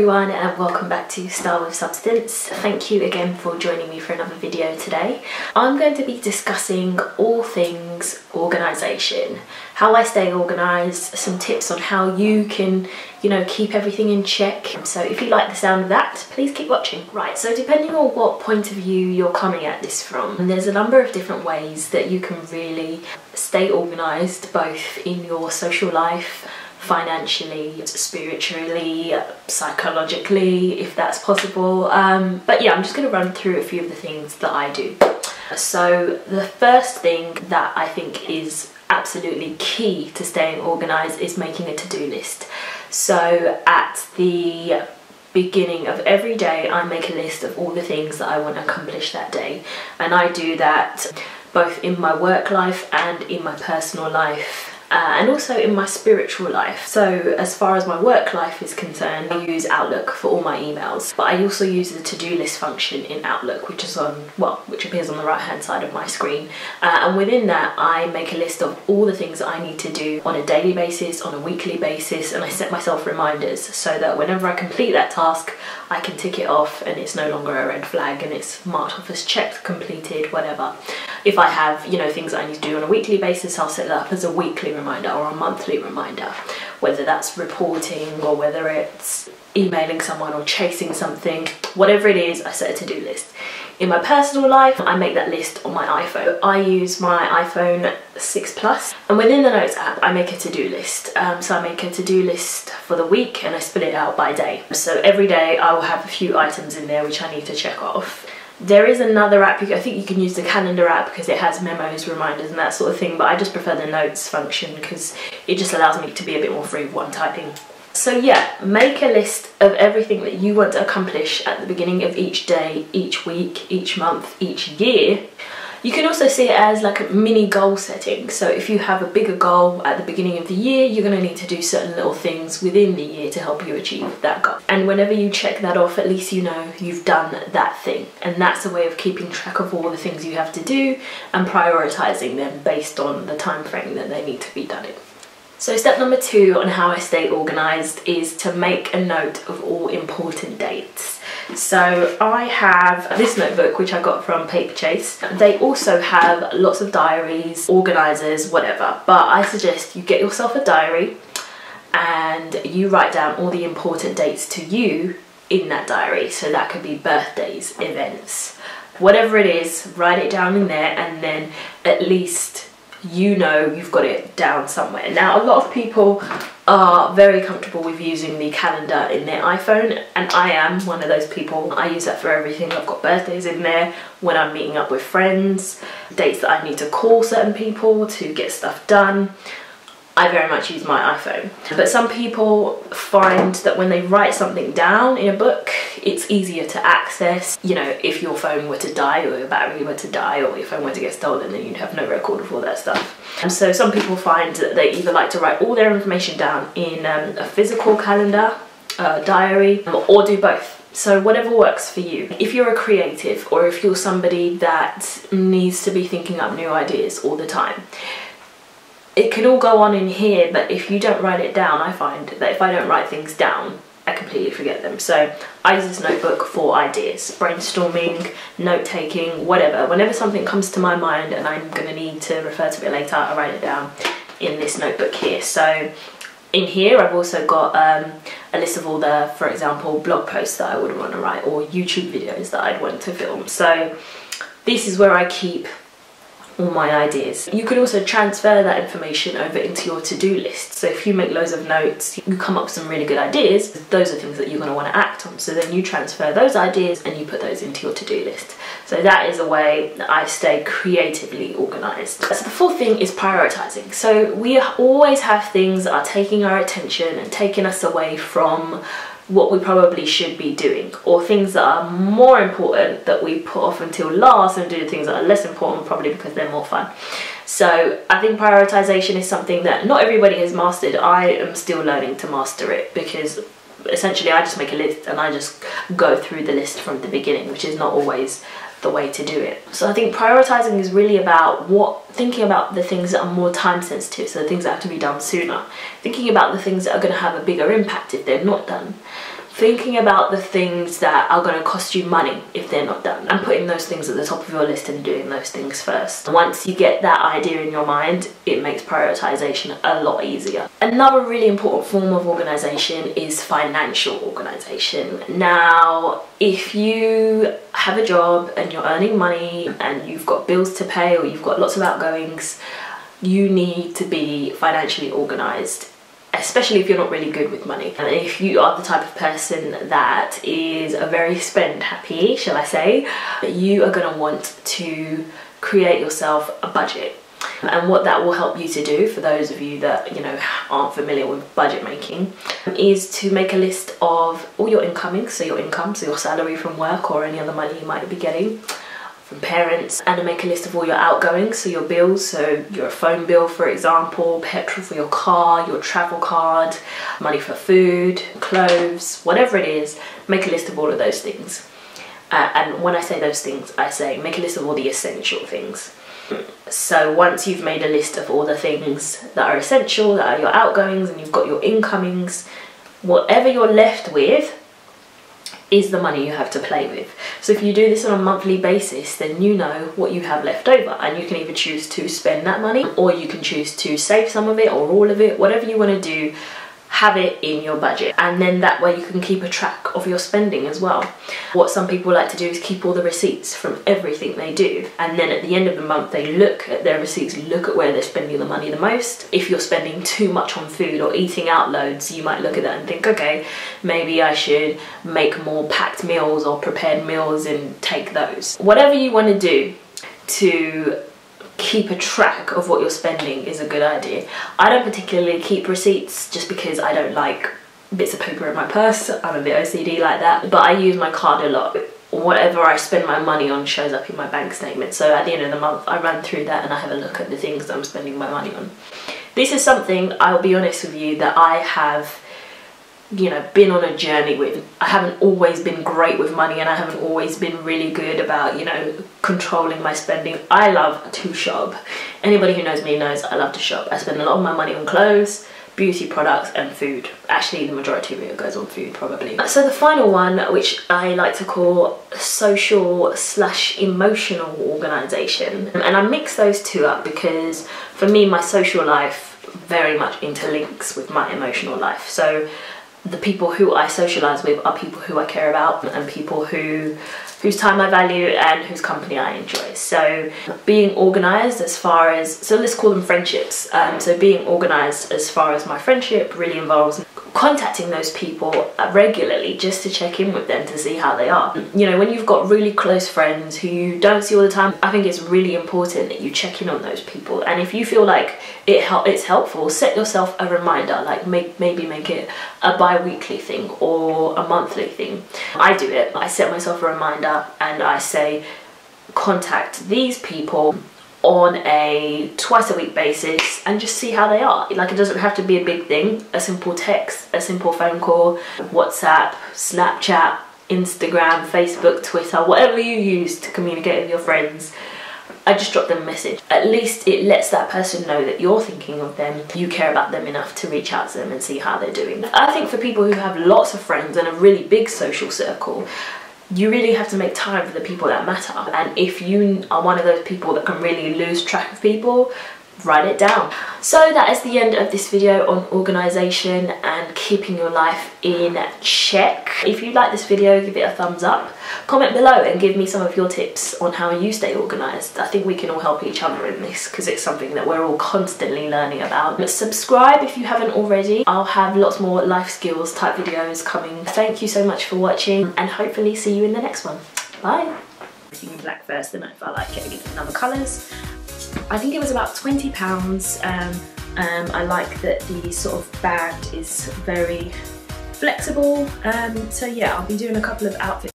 everyone, and welcome back to Style with Substance. Thank you again for joining me for another video today. I'm going to be discussing all things organisation, how I stay organised, some tips on how you can, keep everything in check. So if you like the sound of that, please keep watching. Right, so depending on what point of view you're coming at this from, there's a number of different ways that you can really stay organised, both in your social life, financially, spiritually, psychologically, if that's possible. But yeah, I'm just going to run through a few of the things that I do. So the first thing that I think is absolutely key to staying organised is making a to-do list. So at the beginning of every day, I make a list of all the things that I want to accomplish that day, and I do that both in my work life and in my personal life. And also in my spiritual life. So as far as my work life is concerned, I use Outlook for all my emails, but I also use the to-do list function in Outlook, which appears on the right hand side of my screen, and within that I make a list of all the things that I need to do on a daily basis, on a weekly basis, and I set myself reminders so that whenever I complete that task I can tick it off and it's no longer a red flag and it's marked off as checked, completed, whatever. If I have, things that I need to do on a weekly basis, I'll set that up as a weekly reminder or a monthly reminder, whether that's reporting or whether it's emailing someone or chasing something, whatever it is, I set a to-do list. In my personal life, I make that list on my iPhone. I use my iPhone 6 Plus, and within the Notes app, I make a to-do list. So I make a to-do list for the week and I split it out by day. So every day I will have a few items in there which I need to check off. There is another app, I think you can use the calendar app because it has memos, reminders and that sort of thing, but I just prefer the notes function because it just allows me to be a bit more free with one typing. So yeah, make a list of everything that you want to accomplish at the beginning of each day, each week, each month, each year. You can also see it as like a mini goal setting. So if you have a bigger goal at the beginning of the year, you're going to need to do certain little things within the year to help you achieve that goal. And whenever you check that off, at least you know you've done that thing. And that's a way of keeping track of all the things you have to do and prioritizing them based on the time frame that they need to be done in. So step number 2 on how I stay organised is to make a note of all important dates. So I have this notebook which I got from Paper Chase. They also have lots of diaries, organisers, whatever, but I suggest you get yourself a diary and you write down all the important dates to you in that diary. So that could be birthdays, events, whatever it is, write it down in there, and then at least you've got it down somewhere. Now a lot of people are very comfortable with using the calendar in their iPhone, and I am one of those people. I use that for everything. I've got birthdays in there, when I'm meeting up with friends, dates that I need to call certain people to get stuff done. I very much use my iPhone. But some people find that when they write something down in a book, it's easier to access. If your phone were to die or your battery were to die or your phone were to get stolen, then you'd have no record of all that stuff. And so some people find that they either like to write all their information down in a physical calendar, diary, or do both. So whatever works for you. If you're a creative or if you're somebody that needs to be thinking up new ideas all the time, it can all go on in here, but if you don't write it down, I find that if I don't write things down, I completely forget them. So I use this notebook for ideas, brainstorming, note-taking, whatever. Whenever something comes to my mind and I'm going to need to refer to it later, I write it down in this notebook here. So in here I've also got a list of all the, for example, blog posts that I would want to write or YouTube videos that I'd want to film. So this is where I keep all my ideas. You can also transfer that information over into your to-do list. So if you make loads of notes, you come up with some really good ideas, those are things that you're going to want to act on. So then you transfer those ideas and you put those into your to-do list. So that is a way that I stay creatively organised. So the fourth thing is prioritising. So we always have things that are taking our attention and taking us away from what we probably should be doing, or things that are more important that we put off until last and do things that are less important probably because they're more fun. So I think prioritization is something that not everybody has mastered. I am still learning to master it because essentially I just make a list and I just go through the list from the beginning, which is not always the way to do it. So I think prioritizing is really about thinking about the things that are more time sensitive, so the things that have to be done sooner, thinking about the things that are going to have a bigger impact if they're not done, thinking about the things that are going to cost you money if they're not done, and putting those things at the top of your list and doing those things first. Once you get that idea in your mind, it makes prioritization a lot easier. Another really important form of organization is financial organization. Now, if you have a job and you're earning money and you've got bills to pay or you've got lots of outgoings, you need to be financially organized, especially if you're not really good with money. And if you are the type of person that is a very spend happy, shall I say, you are going to want to create yourself a budget. And what that will help you to do, for those of you that, you know, aren't familiar with budget making, is to make a list of all your incomings, so your income, so your salary from work or any other money you might be getting from parents, and to make a list of all your outgoings, so your bills, so your phone bill, for example, petrol for your car, your travel card, money for food, clothes, whatever it is. Make a list of all of those things. And when I say those things, I say make a list of all the essential things. So once you've made a list of all the things that are essential, that are your outgoings, and you've got your incomings, whatever you're left with is the money you have to play with. So if you do this on a monthly basis, then you know what you have left over, and you can either choose to spend that money, or you can choose to save some of it or all of it, whatever you want to do. Have it in your budget, and then that way you can keep a track of your spending as well. What some people like to do is keep all the receipts from everything they do, and then at the end of the month they look at their receipts, look at where they're spending the money the most. If you're spending too much on food or eating out loads, you might look at that and think, okay, maybe I should make more packed meals or prepared meals and take those. Whatever you want to do to keep a track of what you're spending is a good idea. I don't particularly keep receipts just because I don't like bits of paper in my purse. I'm a bit OCD like that, but I use my card a lot. Whatever I spend my money on shows up in my bank statement, so at the end of the month I run through that and I have a look at the things that I'm spending my money on. This is something, I'll be honest with you, that I have, you know, been on a journey with. I haven't always been great with money, and I haven't always been really good about, you know, controlling my spending. I love to shop. Anybody who knows me knows I love to shop. I spend a lot of my money on clothes, beauty products and food. Actually, the majority of it goes on food probably. So the final one, which I like to call social/emotional organization, and I mix those two up because for me my social life very much interlinks with my emotional life. So the people who I socialise with are people who I care about and people whose time I value and whose company I enjoy. So being organised as far as, so let's call them friendships. So being organised as far as my friendship really involves contacting those people regularly just to check in with them to see how they are. You know, when you've got really close friends who you don't see all the time, I think it's really important that you check in on those people. And if you feel like it's helpful, set yourself a reminder, like maybe make it a bi-weekly thing or a monthly thing. I do it. I set myself a reminder and I say contact these people on a twice-a-week basis and just see how they are. Like, it doesn't have to be a big thing. A simple text, a simple phone call, WhatsApp, Snapchat, Instagram, Facebook, Twitter, whatever you use to communicate with your friends. I just drop them a message. At least it lets that person know that you're thinking of them, you care about them enough to reach out to them and see how they're doing. I think for people who have lots of friends and a really big social circle, you really have to make time for the people that matter. And if you are one of those people that can really lose track of people, write it down. So that is the end of this video on organisation and keeping your life in check. If you like this video, give it a thumbs up. Comment below and give me some of your tips on how you stay organised. I think we can all help each other in this because it's something that we're all constantly learning about. But subscribe if you haven't already. I'll have lots more life skills type videos coming. Thank you so much for watching and hopefully see you in the next one. Bye. Everything in black first, and if I like it, I get other colours. I think it was about £20. I like that the sort of band is very flexible. So yeah, I'll be doing a couple of outfits.